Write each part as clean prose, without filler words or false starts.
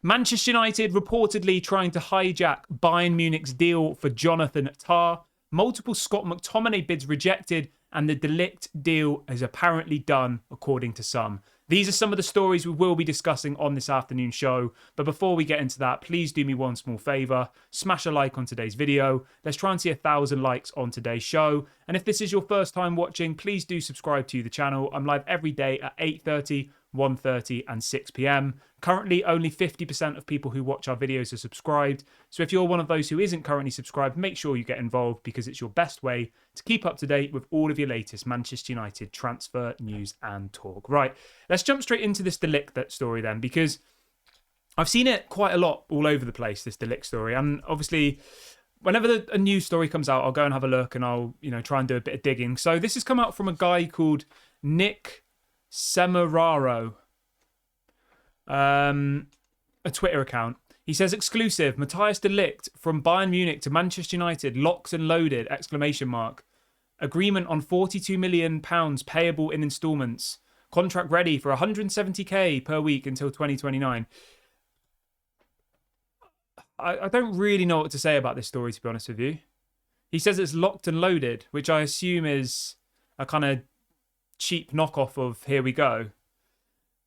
Manchester United reportedly trying to hijack Bayern Munich's deal for Jonathan Tah. Multiple Scott McTominay bids rejected, and the Ligt deal is apparently done, according to some. These are some of the stories we will be discussing on this afternoon show. But before we get into that, please do me one small favour. Smash a like on today's video. Let's try and see 1,000 likes on today's show. And if this is your first time watching, please do subscribe to the channel. I'm live every day at 8:30, 1:30 and 6 p.m. Currently, only 50% of people who watch our videos are subscribed. So if you're one of those who isn't currently subscribed, make sure you get involved because it's your best way to keep up to date with all of your latest Manchester United transfer news and talk. Right, let's jump straight into this De Ligt story then, because I've seen it quite a lot all over the place, this De Ligt story. And obviously, whenever a news story comes out, I'll go and have a look and I'll try and do a bit of digging. So this has come out from a guy called Nick Semeraro. A Twitter account. He says, exclusive, Matthias De Ligt from Bayern Munich to Manchester United, locked and loaded, ! Agreement on £42 million payable in instalments. Contract ready for 170k per week until 2029. I don't really know what to say about this story, to be honest with you. He says it's locked and loaded, which I assume is a kind of cheap knockoff of Here We Go.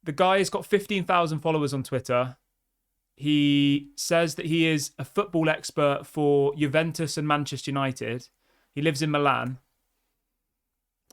The guy has got 15,000 followers on Twitter. He says that he is a football expert for Juventus and Manchester United. He lives in Milan.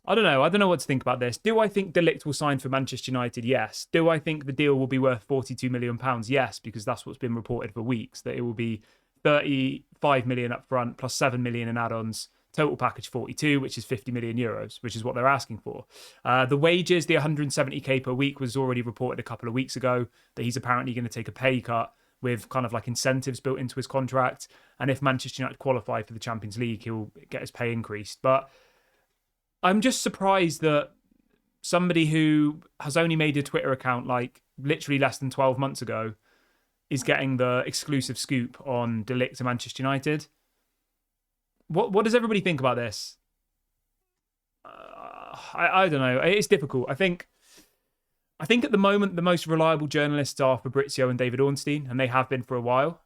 I don't know what to think about this. Do I think De Ligt will sign for Manchester United? Yes. Do I think the deal will be worth £42 million? Yes, because that's what's been reported for weeks, that it will be 35 million up front plus 7 million in add-ons. Total package 42, which is 50 million euros, which is what they're asking for. The wages, the 170k per week, was already reported a couple of weeks ago that he's apparently going to take a pay cut with kind of like incentives built into his contract. And if Manchester United qualify for the Champions League, he'll get his pay increased. But I'm just surprised that somebody who has only made a Twitter account like literally less than 12 months ago is getting the exclusive scoop on De Ligt to Manchester United. What does everybody think about this? I don't know. It's difficult. I think at the moment the most reliable journalists are Fabrizio and David Ornstein, and they have been for a while.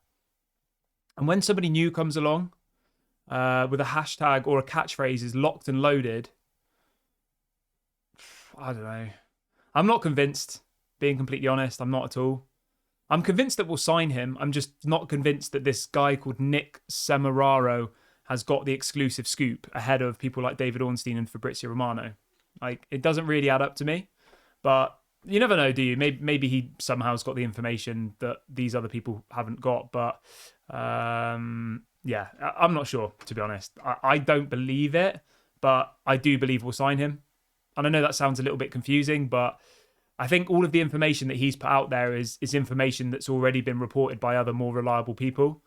And when somebody new comes along with a hashtag or a catchphrase is locked and loaded, I don't know. I'm not convinced, being completely honest. I'm not at all. I'm convinced that we'll sign him. I'm just not convinced that this guy called Nick Semeraro has got the exclusive scoop ahead of people like David Ornstein and Fabrizio Romano. Like, it doesn't really add up to me. But you never know, do you? Maybe he somehow has got the information that these other people haven't got. But yeah, I'm not sure, to be honest. I don't believe it, but I do believe we'll sign him. And I know that sounds a little bit confusing, but I think all of the information that he's put out there is information that's already been reported by other more reliable people.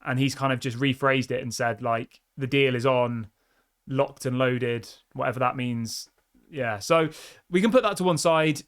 And he's kind of just rephrased it and said, like, the deal is on, locked and loaded, whatever that means. Yeah, so we can put that to one side.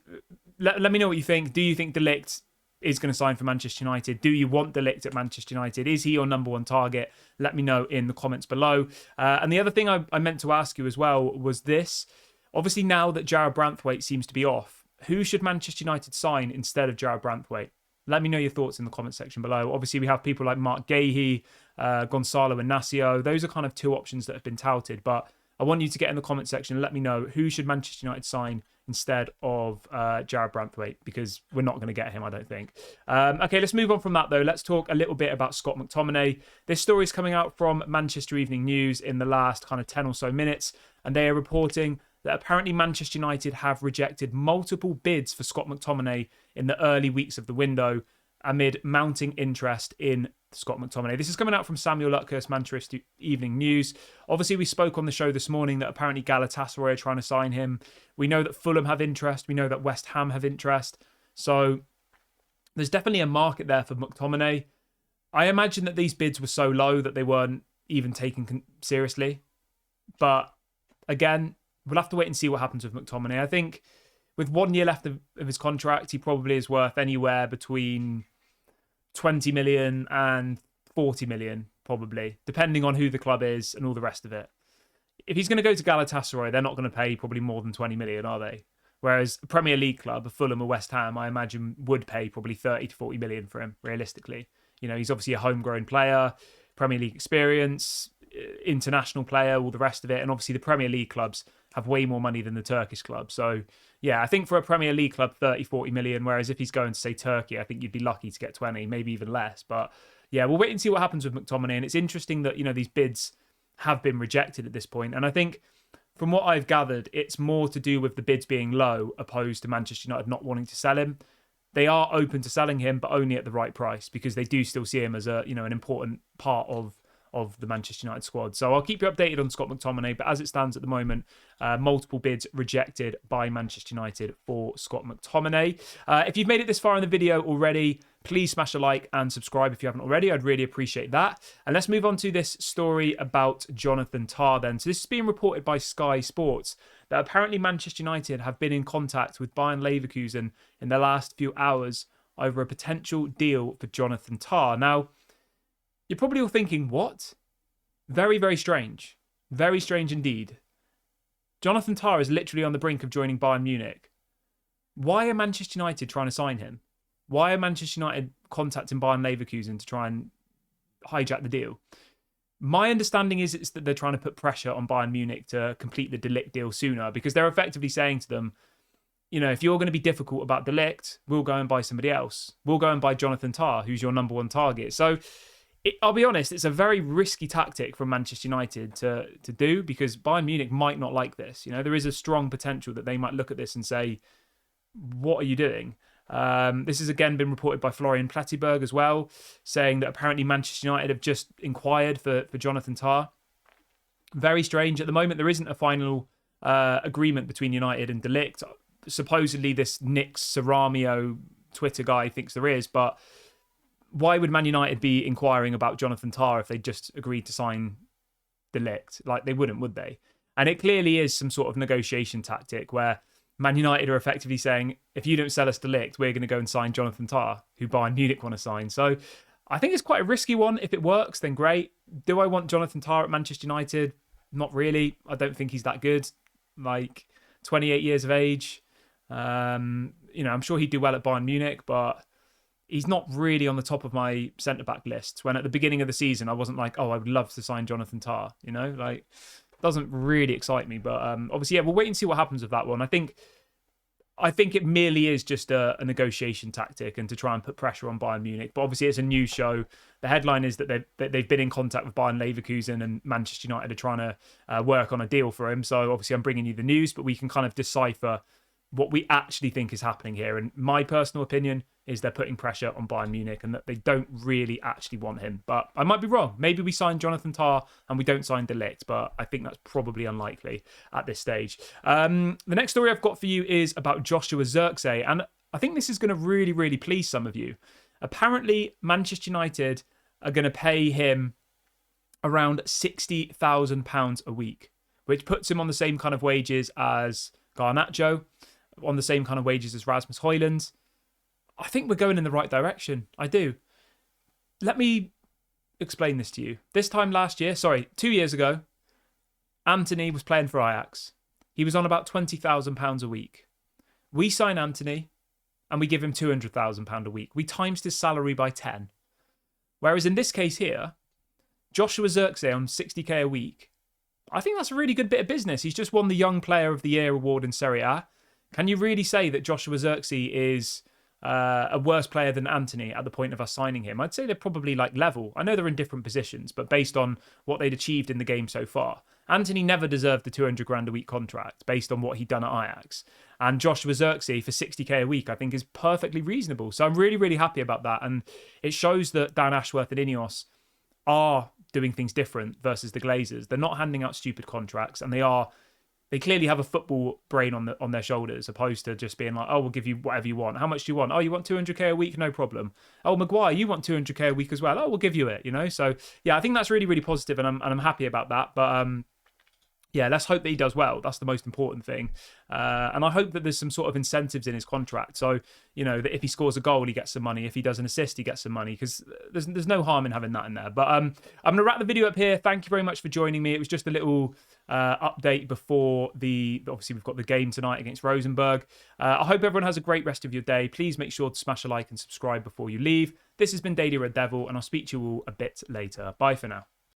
Let me know what you think. Do you think De Ligt is going to sign for Manchester United? Do you want De Ligt at Manchester United? Is he your number one target? Let me know in the comments below. And the other thing I meant to ask you as well was this. Obviously, now that Jarrad Branthwaite seems to be off, who should Manchester United sign instead of Jarrad Branthwaite? Let me know your thoughts in the comment section below. Obviously, we have people like Mark Gahey, Gonzalo Inacio. Those are kind of two options that have been touted. But I want you to get in the comment section and let me know who should Manchester United sign instead of Jarrad Branthwaite, because we're not going to get him, I don't think. Okay, let's move on from that, though. Let's talk a little bit about Scott McTominay. This story is coming out from Manchester Evening News in the last kind of 10 or so minutes, and they are reporting that apparently Manchester United have rejected multiple bids for Scott McTominay in the early weeks of the window amid mounting interest in Scott McTominay. This is coming out from Samuel Luckhurst, Manchester Evening News. Obviously, we spoke on the show this morning that apparently Galatasaray are trying to sign him. We know that Fulham have interest. We know that West Ham have interest. So there's definitely a market there for McTominay. I imagine that these bids were so low that they weren't even taken seriously. But again, we'll have to wait and see what happens with McTominay. I think with 1 year left of his contract, he probably is worth anywhere between 20 million and 40 million, probably, depending on who the club is and all the rest of it. If he's going to go to Galatasaray, they're not going to pay probably more than 20 million, are they? Whereas a Premier League club, a Fulham or West Ham, I imagine would pay probably 30 to 40 million for him, realistically. You know, he's obviously a homegrown player, Premier League experience, international player, all the rest of it. And obviously the Premier League clubs have way more money than the Turkish clubs. So, yeah, I think for a Premier League club, 30, 40 million, whereas if he's going to, say, Turkey, I think you'd be lucky to get 20, maybe even less. But, yeah, we'll wait and see what happens with McTominay. And it's interesting that, you know, these bids have been rejected at this point. And I think from what I've gathered, it's more to do with the bids being low opposed to Manchester United not wanting to sell him. They are open to selling him, but only at the right price because they do still see him as a, you know, an important part of the Manchester United squad. So I'll keep you updated on Scott McTominay, but as it stands at the moment, multiple bids rejected by Manchester United for Scott McTominay. If you've made it this far in the video already, please smash a like and subscribe if you haven't already. I'd really appreciate that. And let's move on to this story about Jonathan Tah then. So this is being reported by Sky Sports that apparently Manchester United have been in contact with Bayern Leverkusen in the last few hours over a potential deal for Jonathan Tah. Now, you're probably all thinking, what? Very, very strange. Very strange indeed. Jonathan Tah is literally on the brink of joining Bayern Munich. Why are Manchester United trying to sign him? Why are Manchester United contacting Bayern Leverkusen to try and hijack the deal? My understanding is it's that they're trying to put pressure on Bayern Munich to complete the De Ligt deal sooner because they're effectively saying to them, you know, if you're going to be difficult about De Ligt, we'll go and buy somebody else. We'll go and buy Jonathan Tah, who's your number one target. So I'll be honest, it's a very risky tactic from Manchester United to do because Bayern Munich might not like this. You know, there is a strong potential that they might look at this and say, what are you doing? This has again been reported by Florian Plettenberg as well, saying that apparently Manchester United have just inquired for Jonathan Tah. Very strange. At the moment, there isn't a final agreement between United and De Ligt. Supposedly, this Nick Saramio Twitter guy thinks there is, but why would Man United be inquiring about Jonathan Tah if they just agreed to sign De Ligt? Like, they wouldn't, would they? And it clearly is some sort of negotiation tactic where Man United are effectively saying, if you don't sell us De Ligt, we're going to go and sign Jonathan Tah, who Bayern Munich want to sign. So I think it's quite a risky one. If it works, then great. Do I want Jonathan Tah at Manchester United? Not really. I don't think he's that good. Like, 28 years of age. You know, I'm sure he'd do well at Bayern Munich, but he's not really on the top of my centre-back lists. When at the beginning of the season, I wasn't like, oh, I would love to sign Jonathan Tah. You know, like, doesn't really excite me. But obviously, yeah, we'll wait and see what happens with that one. I think it merely is just a negotiation tactic and to try and put pressure on Bayern Munich. But obviously, it's a news show. The headline is that they've been in contact with Bayern Leverkusen and Manchester United are trying to work on a deal for him. So obviously, I'm bringing you the news, but we can kind of decipher what we actually think is happening here. And my personal opinion is they're putting pressure on Bayern Munich and that they don't really actually want him. But I might be wrong. Maybe we sign Jonathan Tah and we don't sign De Ligt, but I think that's probably unlikely at this stage. The next story I've got for you is about Joshua Zirkzee, and I think this is going to really, really please some of you. Apparently, Manchester United are going to pay him around £60,000 a week, which puts him on the same kind of wages as Garnacho, on the same kind of wages as Rasmus Højlund. I think we're going in the right direction. I do. Let me explain this to you. This time last year, 2 years ago, Anthony was playing for Ajax. He was on about £20,000 a week. We sign Anthony and we give him £200,000 a week. We times his salary by 10. Whereas in this case here, Joshua Zirkzee on 60k a week, I think that's a really good bit of business. He's just won the Young Player of the Year award in Serie A. Can you really say that Joshua Zirkzee is a worse player than Anthony at the point of us signing him? I'd say they're probably like level. I know they're in different positions, but based on what they'd achieved in the game so far, Anthony never deserved the 200 grand a week contract based on what he'd done at Ajax. And Joshua Zirkzee for 60k a week, I think is perfectly reasonable. So I'm really, really happy about that. And it shows that Dan Ashworth and Ineos are doing things different versus the Glazers. They're not handing out stupid contracts, and they clearly have a football brain on their shoulders, opposed to just being like, oh, we'll give you whatever you want. How much do you want? Oh, you want 200k a week? No problem. Oh, Maguire, you want 200k a week as well? Oh, we'll give you it, you know? So, yeah, I think that's really, really positive, and I'm happy about that. But yeah, let's hope that he does well. That's the most important thing. And I hope that there's some sort of incentives in his contract. So, you know, that if he scores a goal, he gets some money. If he does an assist, he gets some money, because there's no harm in having that in there. But I'm going to wrap the video up here. Thank you very much for joining me. It was just a little update before obviously we've got the game tonight against Rosenborg. I hope everyone has a great rest of your day. Please make sure to smash a like and subscribe before you leave. This has been Daily Red Devil, and I'll speak to you all a bit later. Bye for now.